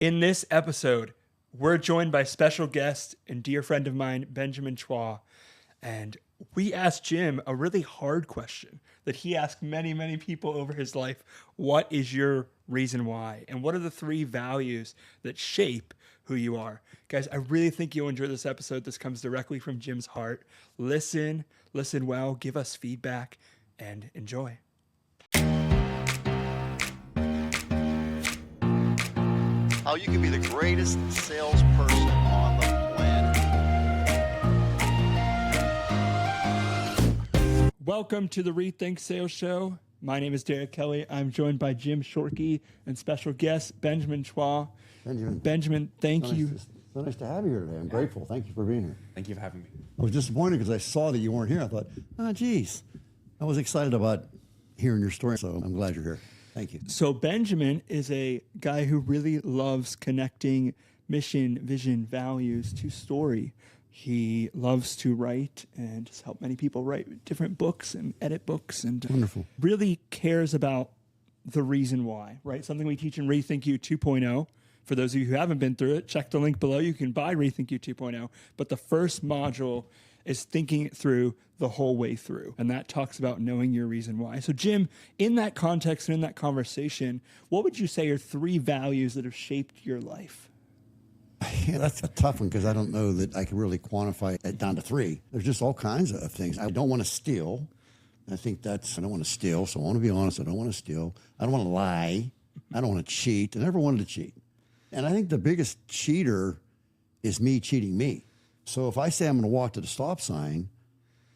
In this episode, we're joined by special guest and dear friend of mine, Benjamin Chua. And we asked Jim a really hard question that he asked many, many people over his life. What is your reason why? And what are the three values that shape who you are? Guys, I really think you'll enjoy this episode. This comes directly from Jim's heart. Listen well, give us feedback, and enjoy. How you can be the greatest salesperson on the planet. Welcome to the Rethink Sales Show. My name is Derek Kelly. I'm joined by Jim Shorkey and special guest Benjamin Chua. Benjamin, thank you. So nice to have you here today. I'm grateful. Thank you for being here. Thank you for having me. I was disappointed because I saw that you weren't here. I thought, geez. I was excited about hearing your story, so I'm glad you're here. Thank you. So Benjamin is a guy who really loves connecting mission, vision, values to story. He loves to write and has helped many people write different books and edit books and Wonderful. Really cares about the reason why, right? Something we teach in Rethink You 2.0. For those of you who haven't been through it, check the link below. You can buy Rethink You 2.0. But the first module is thinking it through the whole way through. And that talks about knowing your reason why. So Jim, in that context and in that conversation, what would you say are three values that have shaped your life? Yeah, that's a tough one because I don't know that I can really quantify it down to three. There's just all kinds of things. I don't want to steal. I don't want to steal, so I want to be honest. I don't want to steal. I don't want to lie. I don't want to cheat. I never wanted to cheat. And I think the biggest cheater is me cheating me. So if I say I'm going to walk to the stop sign,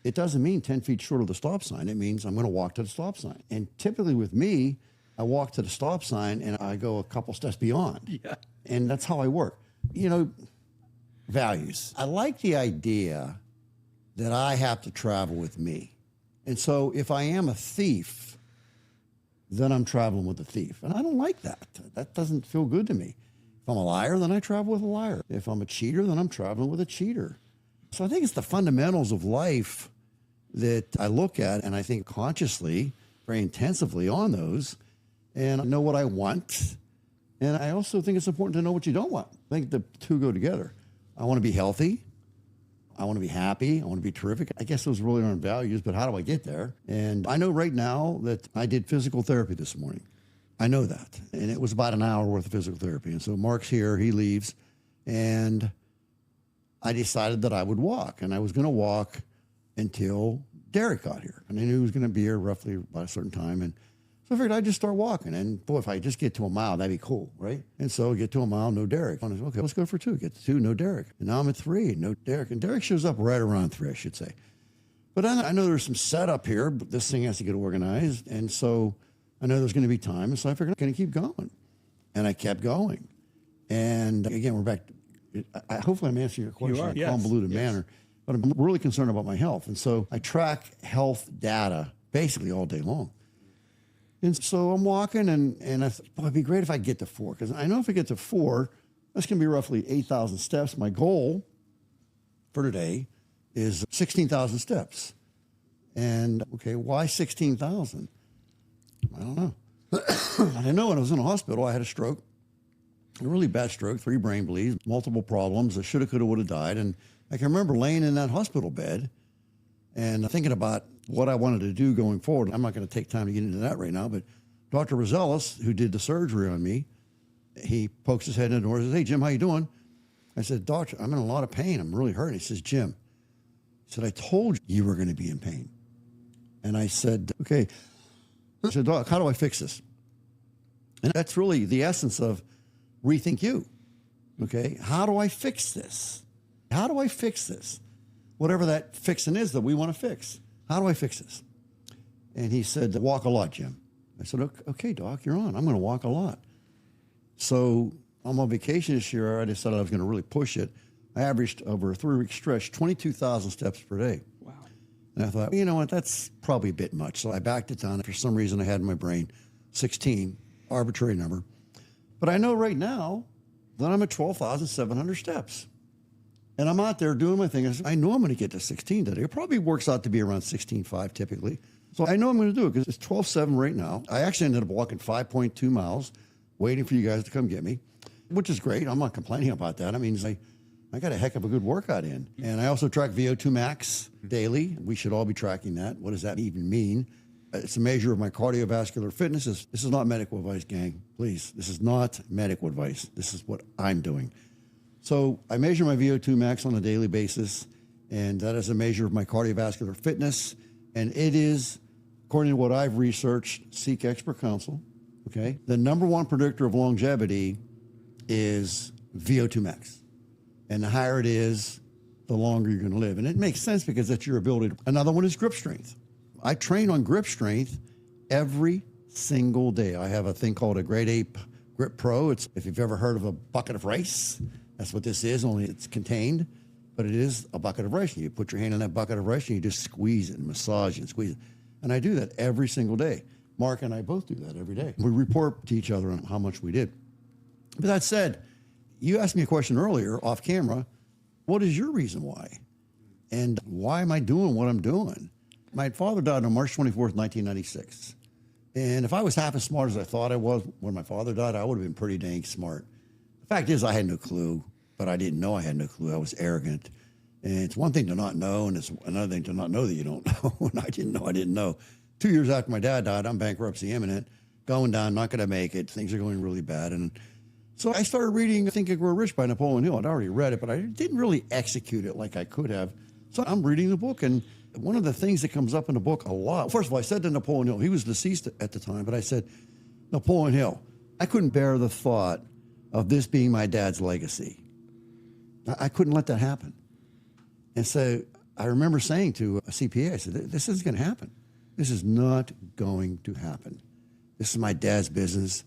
it doesn't mean 10 feet short of the stop sign. It means I'm going to walk to the stop sign. And typically with me, I walk to the stop sign and I go a couple steps beyond. Yeah. And that's how I work. You know, values. I like the idea that I have to travel with me. And so if I am a thief, then I'm traveling with a thief. And I don't like that. That doesn't feel good to me. If I'm a liar, then I travel with a liar. If I'm a cheater, then I'm traveling with a cheater. So I think it's the fundamentals of life that I look at, and I think consciously, very intensively on those, and I know what I want. And I also think it's important to know what you don't want. I think the two go together. I want to be healthy. I want to be happy. I want to be terrific. I guess those really aren't values, but how do I get there? And I know right now that I did physical therapy this morning. I know that. And it was about an hour worth of physical therapy. And so Mark's here, he leaves, and I decided that I would walk. And I was going to walk until Derek got here. And I knew he was going to be here roughly about a certain time. And so I figured I'd just start walking. And boy, if I just get to a mile, that'd be cool, right? And so get to a mile, no Derek. I said, okay, let's go for two. Get to two, no Derek. And now I'm at three, no Derek. And Derek shows up right around three, I should say. But I know there's some setup here, but this thing has to get organized. And so I know there's going to be time. And so I figured I'm going to keep going. And I kept going. And again, we're back. Hopefully I'm answering your question in a convoluted manner. But I'm really concerned about my health. And so I track health data basically all day long. And so I'm walking, and I thought, boy, it'd be great if I get to four. Because I know if I get to four, that's going to be roughly 8,000 steps. My goal for today is 16,000 steps. And, okay, why 16,000? I don't know. I know when I was in the hospital, I had a stroke, a really bad stroke, 3 brain bleeds, multiple problems. I shoulda, coulda, woulda died. And I can remember laying in that hospital bed and thinking about what I wanted to do going forward. I'm not going to take time to get into that right now, but Dr. Rosales, who did the surgery on me, he pokes his head in the door and says, hey, Jim, how you doing? I said, Doctor, I'm in a lot of pain. I'm really hurting. He says, Jim, he said, I told you were going to be in pain. And I said, okay. I said, Doc, how do I fix this? And that's really the essence of Rethink You. Okay, how do I fix this? How do I fix this? Whatever that fixing is that we want to fix. How do I fix this? And he said, walk a lot, Jim. I said, okay, Doc, you're on. I'm going to walk a lot. So on my vacation this year, I decided I was going to really push it. I averaged over a 3-week stretch, 22,000 steps per day. Wow. And I thought, you know what, that's probably a bit much. So I backed it down. For some reason, I had in my brain 16, arbitrary number. But I know right now that I'm at 12,700 steps. And I'm out there doing my thing. I know I'm going to get to 16 today. It probably works out to be around 16.5 typically. So I know I'm going to do it because it's 12.7 right now. I actually ended up walking 5.2 miles, waiting for you guys to come get me. which is great. I'm not complaining about that. I mean, I got a heck of a good workout in. And I also track VO2 max daily. We should all be tracking that. What does that even mean? It's a measure of my cardiovascular fitness. This is not medical advice, gang. Please, this is not medical advice. This is what I'm doing. So I measure my VO2 max on a daily basis, and that is a measure of my cardiovascular fitness. And it is, according to what I've researched, seek expert counsel, okay? The number one predictor of longevity is VO2 max. And the higher it is, the longer you're going to live. And it makes sense because that's your ability. Another one is grip strength. I train on grip strength every single day. I have a thing called a Grade A Grip Pro. It's, if you've ever heard of a bucket of rice, that's what this is, only it's contained, but it is a bucket of rice. You put your hand in that bucket of rice and you just squeeze it and massage it and squeeze it. And I do that every single day. Mark and I both do that every day. We report to each other on how much we did. But that said, you asked me a question earlier off camera. What is your reason why? And why am I doing what I'm doing? My father died on March 24th, 1996. And if I was half as smart as I thought I was when my father died, I would have been pretty dang smart. The fact is, I had no clue, but I didn't know I had no clue. I was arrogant. And it's one thing to not know, and it's another thing to not know that you don't know. And I didn't know. 2 years after my dad died, I'm bankruptcy imminent, going down, not going to make it. Things are going really bad. And so I started reading Think and Grow Rich by Napoleon Hill. I'd already read it, but I didn't really execute it like I could have. So I'm reading the book, and one of the things that comes up in the book a lot, first of all, I said to Napoleon Hill, he was deceased at the time, but I said, Napoleon Hill, I couldn't bear the thought of this being my dad's legacy. I couldn't let that happen. And so I remember saying to a CPA, I said, this isn't going to happen. This is not going to happen. This is my dad's business.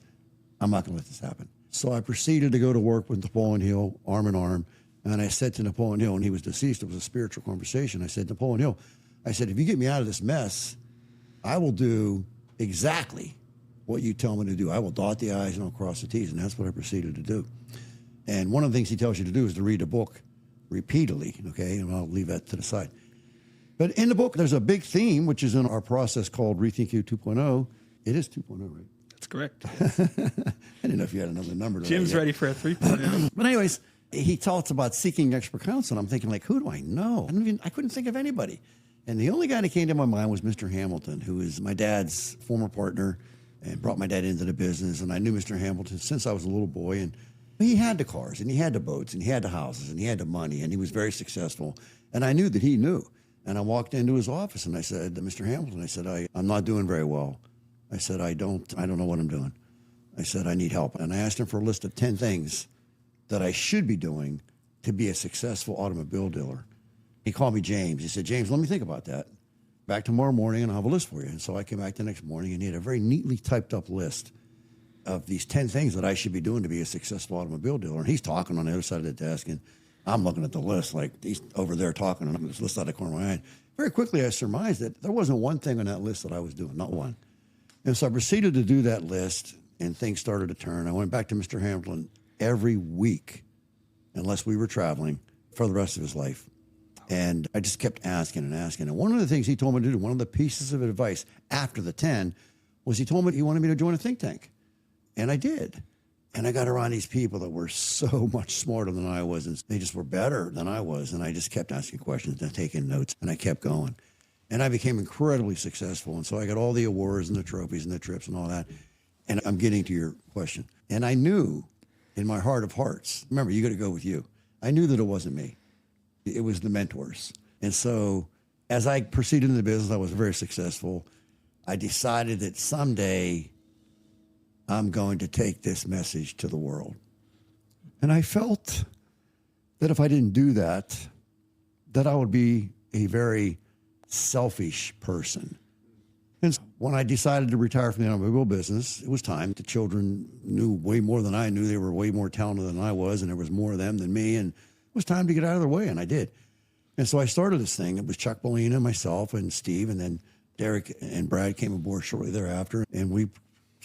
I'm not going to let this happen. So I proceeded to go to work with Napoleon Hill, arm in arm. And I said to Napoleon Hill, and he was deceased, it was a spiritual conversation. I said, Napoleon Hill, I said, if you get me out of this mess, I will do exactly what you tell me to do. I will dot the I's and I'll cross the T's. And that's what I proceeded to do. And one of the things he tells you to do is to read the book repeatedly, okay? And I'll leave that to the side. But in the book, there's a big theme, which is in our process called Rethink You 2.0. It is 2.0, right? That's correct. I didn't know if you had another number. Jim's ready for a 3.0. But anyways, he talks about seeking expert counsel. And I'm thinking, like, who do I know? I couldn't think of anybody. And the only guy that came to my mind was Mr. Hamilton, who is my dad's former partner and brought my dad into the business. And I knew Mr. Hamilton since I was a little boy. And he had the cars, and he had the boats, and he had the houses, and he had the money, and he was very successful. And I knew that he knew. And I walked into his office, and I said to Mr. Hamilton, I said, I'm not doing very well. I said, I don't know what I'm doing. I said, I need help. And I asked him for a list of 10 things that I should be doing to be a successful automobile dealer. He called me James. He said, James, let me think about that. Back tomorrow morning, and I'll have a list for you. And so I came back the next morning, and he had a very neatly typed up list of these 10 things that I should be doing to be a successful automobile dealer. And he's talking on the other side of the desk, and I'm looking at the list like he's over there talking, and I'm just list out of the corner of my eye. Very quickly, I surmised that there wasn't one thing on that list that I was doing, not one. And so I proceeded to do that list, and things started to turn. I went back to Mr. Hamilton every week, unless we were traveling, for the rest of his life. And I just kept asking and asking. And one of the things he told me to do, one of the pieces of advice after the 10, was he told me he wanted me to join a think tank. And I did. And I got around these people that were so much smarter than I was, and they just were better than I was. And I just kept asking questions and taking notes, and I kept going. And I became incredibly successful. And so I got all the awards and the trophies and the trips and all that. And I'm getting to your question. And I knew in my heart of hearts, remember, you got to go with you. I knew that it wasn't me. It was the mentors. And so as I proceeded in the business, I was very successful. I decided that someday I'm going to take this message to the world. And I felt that if I didn't do that, that I would be a very selfish person. And when I decided to retire from the automobile business, it was time. The children knew way more than I knew. They were way more talented than I was, and there was more of them than me. And it was time to get out of their way, and I did. And so I started this thing. It was Chuck Bolina, myself, and Steve, and then Derek and Brad came aboard shortly thereafter, and we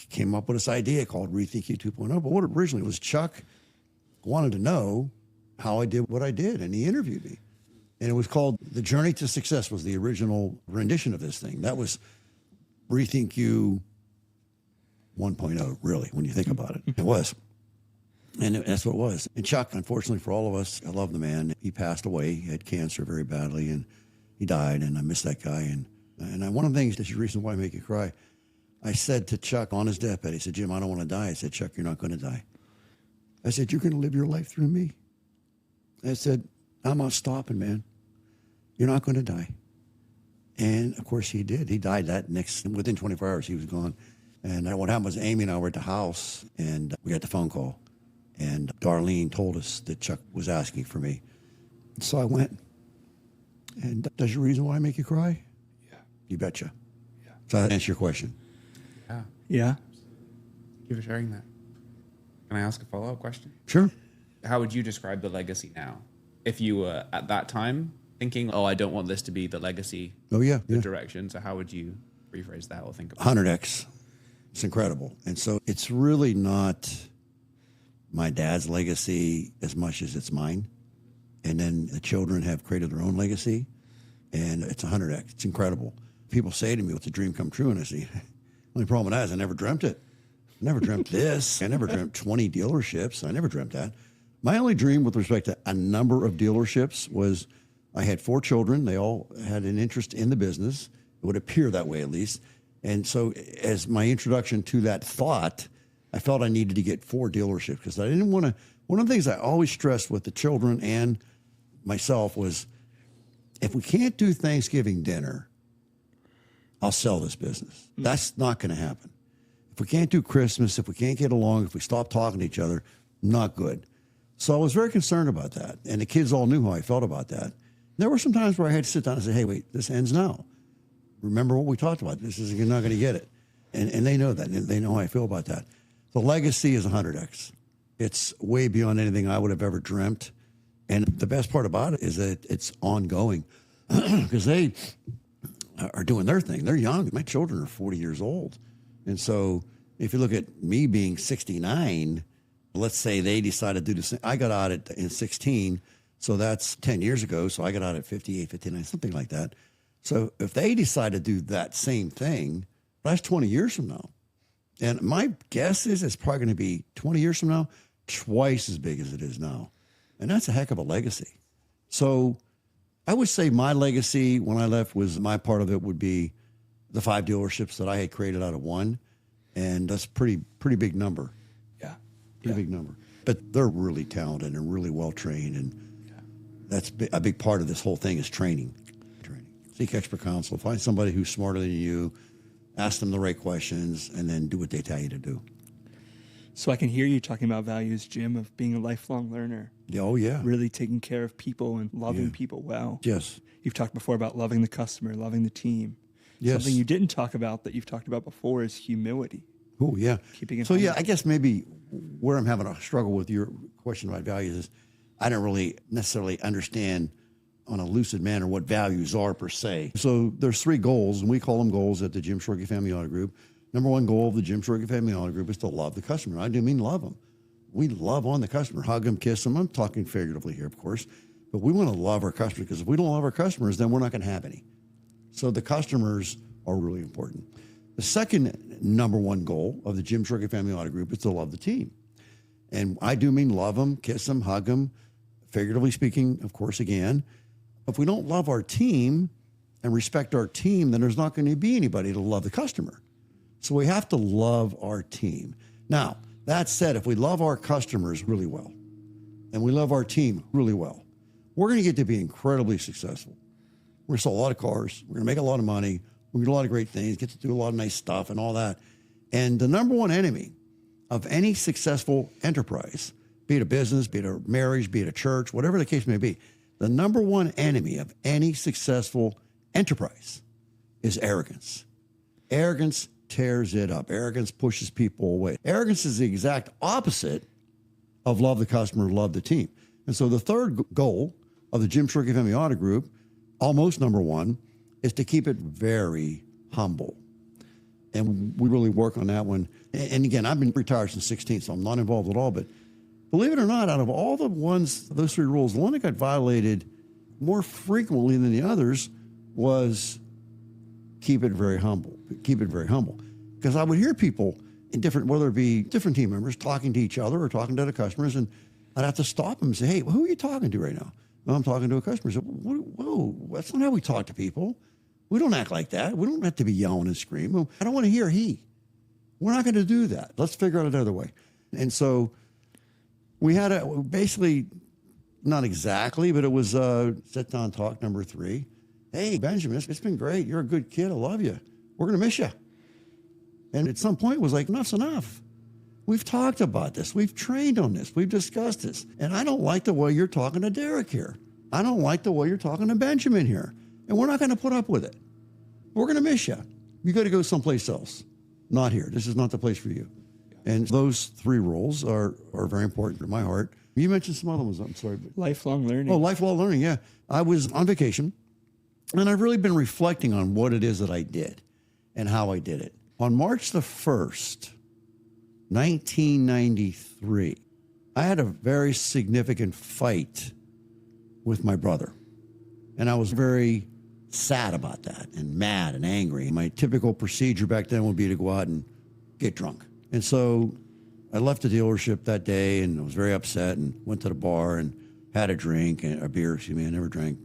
came up with this idea called Rethink You 2.0. But what originally was Chuck wanted to know how I did what I did, and he interviewed me. And it was called The Journey to Success was the original rendition of this thing. That was Rethink You 1.0, really, when you think about it. It was. And that's what it was. And Chuck, unfortunately for all of us, I love the man. He passed away. He had cancer very badly, and he died, and I miss that guy. And one of the things, that's the reason why I make you cry, I said to Chuck on his deathbed, he said, Jim, I don't want to die. I said, Chuck, you're not going to die. I said, you're going to live your life through me. I said, I'm not stopping, man. You're not going to die. And, of course, he did. He died within 24 hours, he was gone. And what happened was Amy and I were at the house, and we got the phone call. And Darlene told us that Chuck was asking for me. So I went. And does your reason why I make you cry? Yeah. You betcha. Yeah. So that answers your question. Yeah. Yeah. Thank you for sharing that. Can I ask a follow-up question? Sure. How would you describe the legacy now? If you were at that time thinking, oh, I don't want this to be the legacy, Oh, yeah. the Yeah. direction. So how would you rephrase that or think about 100X. It's incredible. And so it's really not my dad's legacy as much as it's mine. And then the children have created their own legacy, and it's 100X. It's incredible. People say to me, what's a dream come true? And I say, only problem with that is I never dreamt it. I never dreamt this. I never dreamt 20 dealerships. I never dreamt that. My only dream with respect to a number of dealerships was I had 4 children. They all had an interest in the business. It would appear that way, at least. And so as my introduction to that thought, I felt I needed to get 4 dealerships because I didn't want to. One of the things I always stressed with the children and myself was, if we can't do Thanksgiving dinner, I'll sell this business. That's not going to happen. If we can't do Christmas, if we can't get along, if we stop talking to each other, not good. So I was very concerned about that. And the kids all knew how I felt about that. There were some times where I had to sit down and say, hey, wait, this ends now. Remember what we talked about. You're not going to get it. And they know that. And they know how I feel about that. The legacy is 100X. It's way beyond anything I would have ever dreamt. And the best part about it is that it's ongoing because they are doing their thing. They're young. My children are 40 years old. And so if you look at me being 69, let's say they decided to do the same. I got out in 16, so that's 10 years ago. So I got out at 58, 59, something like that. So if they decide to do that same thing, that's 20 years from now. And my guess is it's probably going to be 20 years from now, twice as big as it is now. And that's a heck of a legacy. So I would say my legacy when I left was my part of it would be the 5 dealerships that I had created out of one. And that's pretty big number. Yeah. Pretty big number. But they're really talented and really well trained. And that's a big part of this whole thing is training. Seek expert counsel. Find somebody who's smarter than you. Ask them the right questions, and then do what they tell you to do. So I can hear you talking about values, Jim, of being a lifelong learner. Oh, yeah. Really taking care of people and loving Yeah. people well. Yes. You've talked before about loving the customer, loving the team. Yes. Something you didn't talk about that you've talked about before is humility. Oh, yeah. Keeping it So, yeah, humble. I guess maybe where I'm having a struggle with your question about values is I don't really necessarily understand on a lucid manner what values are per se. So there's 3 goals, and we call them goals at the Jim Shorkey Family Auto Group. Number 1 goal of the Jim Shorkey Family Auto Group is to love the customer. I do mean love them. We love on the customer, hug them, kiss them. I'm talking figuratively here, of course, but we want to love our customers because if we don't love our customers, then we're not going to have any. So the customers are really important. The second number 1 goal of the Jim Shorkey Family Auto Group is to love the team. And I do mean love them, kiss them, hug them, figuratively speaking, of course, again. If we don't love our team and respect our team, then there's not going to be anybody to love the customer. So we have to love our team. Now, that said, if we love our customers really well and we love our team really well, we're going to get to be incredibly successful. We're going to sell a lot of cars. We're going to make a lot of money. We're going to do a lot of great things, get to do a lot of nice stuff and all that. And the number 1 enemy of any successful enterprise, be it a business, be it a marriage, be it a church, whatever the case may be, the number 1 enemy of any successful enterprise is arrogance. Arrogance tears it up. Arrogance pushes people away. Arrogance is the exact opposite of love the customer, love the team. And so the third goal of the Jim Shorkey Family Auto Group, almost number 1, is to keep it very humble. And we really work on that one. And again, I've been retired since 16, so I'm not involved at all, but believe it or not, out of all the ones, those 3 rules, the one that got violated more frequently than the others was keep it very humble. Keep it very humble. Because I would hear people, in different, whether it be different team members talking to each other or talking to the customers, and I'd have to stop them and say, hey, who are you talking to right now? Well, I'm talking to a customer. I said, whoa, that's not how we talk to people. We don't act like that. We don't have to be yelling and screaming. I don't want to hear he. We're not going to do that. Let's figure out another way. And so we had basically, not exactly, but it was sit down talk number 3. Hey, Benjamin, it's been great. You're a good kid. I love you. We're going to miss you. And at some point it was like, enough's enough. We've talked about this. We've trained on this. We've discussed this. And I don't like the way you're talking to Derek here. I don't like the way you're talking to Benjamin here. And we're not going to put up with it. We're going to miss you. You got to go someplace else. Not here. This is not the place for you. And those 3 roles are very important to my heart. You mentioned some other ones. I'm sorry. Lifelong learning. Oh, lifelong learning, yeah. I was on vacation, and I've really been reflecting on what it is that I did and how I did it. On March the 1st, 1993, I had a very significant fight with my brother. And I was very sad about that and mad and angry. My typical procedure back then would be to go out and get drunk. And so I left the dealership that day and I was very upset and went to the bar and had a drink and a beer. Excuse me, I never drank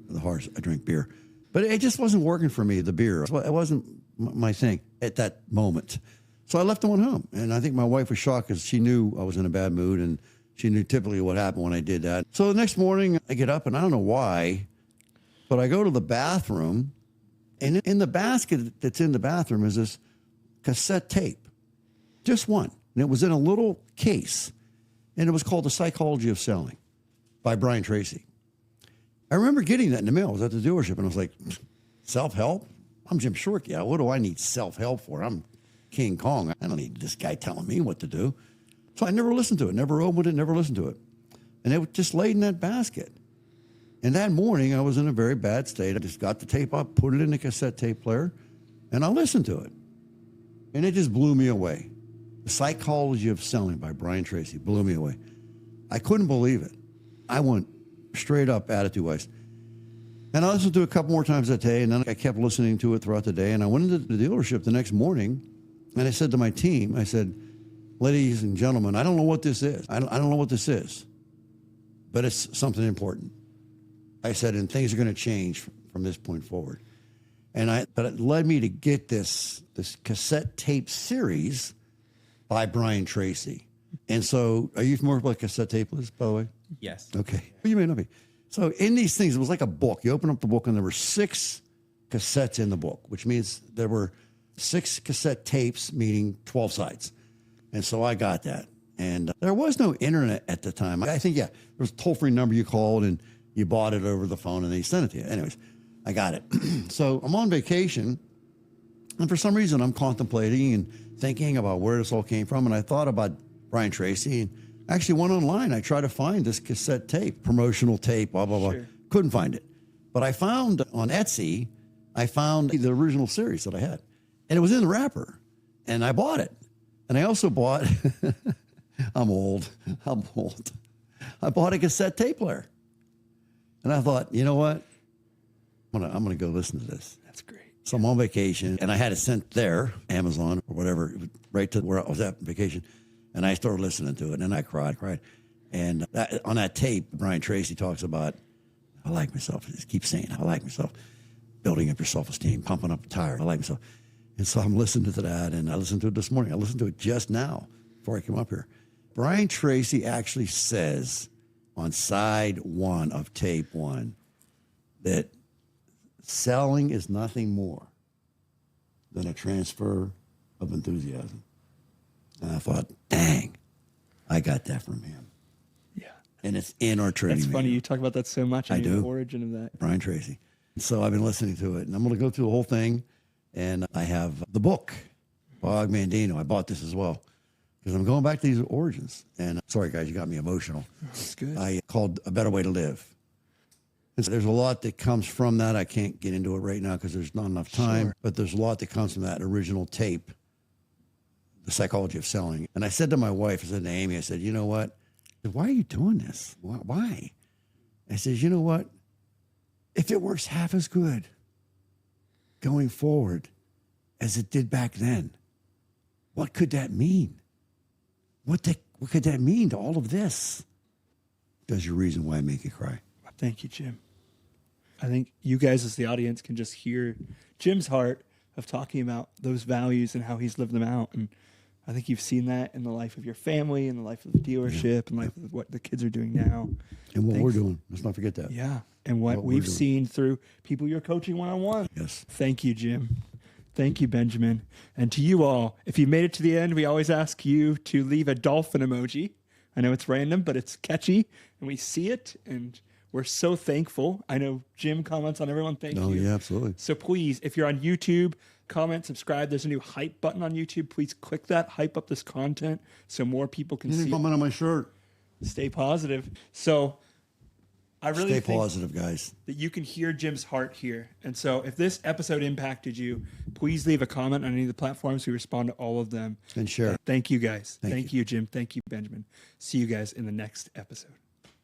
the horse. I drank beer. But it just wasn't working for me, the beer. It wasn't my thing at that moment. So I left and went home. And I think my wife was shocked because she knew I was in a bad mood and she knew typically what happened when I did that. So the next morning I get up and I don't know why, but I go to the bathroom, and in the basket that's in the bathroom is this cassette tape. Just one. And it was in a little case. And it was called The Psychology of Selling by Brian Tracy. I remember getting that in the mail. I was at the dealership and I was like, self-help? I'm Jim Shork. Yeah, what do I need self-help for? I'm King Kong. I don't need this guy telling me what to do. So I never listened to it, never opened it, never listened to it. And it was just laid in that basket. And that morning, I was in a very bad state. I just got the tape up, put it in the cassette tape player, and I listened to it. And it just blew me away. The Psychology of Selling by Brian Tracy blew me away. I couldn't believe it. I went straight up attitude-wise. And I listened to it a couple more times that day, and then I kept listening to it throughout the day. And I went into the dealership the next morning, and I said to my team, I said, ladies and gentlemen, I don't know what this is. I don't know what this is, but it's something important. I said, and things are going to change from this point forward. But it led me to get this cassette tape series by Brian Tracy. And so, are you familiar with what cassette tape is, by the way? Yes. Okay. Well, you may not be. So in these things, it was like a book. You open up the book and there were 6 cassettes in the book, which means there were 6 cassette tapes, meaning 12 sides. And so I got that. And there was no internet at the time. I think, yeah, there was a toll-free number you called and you bought it over the phone and they sent it to you. Anyways, I got it. So I'm on vacation. And for some reason, I'm contemplating and thinking about where this all came from. And I thought about Brian Tracy and actually went online. I tried to find this cassette tape, promotional tape, blah, blah, blah. Sure. Couldn't find it. But I found on Etsy, I found the original series that I had. And it was in the wrapper. And I bought it. And I also bought, I'm old. I bought a cassette tape player. And I thought, you know what? I'm gonna go listen to this. That's great. So I'm on vacation, and I had it sent there, Amazon or whatever, right to where I was at vacation. And I started listening to it, and I cried. And on that tape, Brian Tracy talks about, I like myself. He just keeps saying, I like myself. Building up your self-esteem, pumping up the tire. I like myself. And so I'm listening to that, and I listened to it this morning. I listened to it just now before I came up here. Brian Tracy actually says on side 1 of tape 1 that selling is nothing more than a transfer of enthusiasm. And I thought, dang, I got that from him. Yeah. And it's in our training. That's funny. manual. You talk about that so much. I And do. The origin of that. Brian Tracy. So I've been listening to it, and I'm going to go through the whole thing. And I have the book, Bog Mandino. I bought this as well because I'm going back to these origins. And sorry, guys, you got me emotional. That's good. I called A Better Way to Live. And so there's a lot that comes from that. I can't get into it right now because there's not enough time. Sure. But there's a lot that comes from that original tape, The Psychology of Selling. And I said to my wife, I said to Amy, I said, you know what? I said, why are you doing this? Why? I said, you know what? If it works half as good going forward as it did back then, what could that mean? What could that mean to all of this? There's your reason why I make you cry. Thank you, Jim. I think you guys as the audience can just hear Jim's heart of talking about those values and how he's lived them out. And I think you've seen that in the life of your family, in the life of the dealership, and life of what the kids are doing now. And what Thanks. we're doing. Let's not forget that. Yeah. And what What we're we've doing. seen through people you're coaching one-on-one. Yes. Thank you, Jim. Thank you, Benjamin. And to you all, if you made it to the end, we always ask you to leave a dolphin emoji. I know it's random, but it's catchy, and we see it, and we're so thankful. I know Jim comments on everyone. Thank Oh, you. yeah, absolutely. So please, if you're on YouTube, comment, subscribe. There's a new hype button on YouTube. Please click that, hype up this content so more people can You didn't see. comment on my shirt. Stay positive. So I really Stay think positive, guys. that you can hear Jim's heart here. And so if this episode impacted you, please leave a comment on any of the platforms. We respond to all of them. And share. Thank you, guys. Thank Thank you, Jim. Thank you, Benjamin. See you guys in the next episode.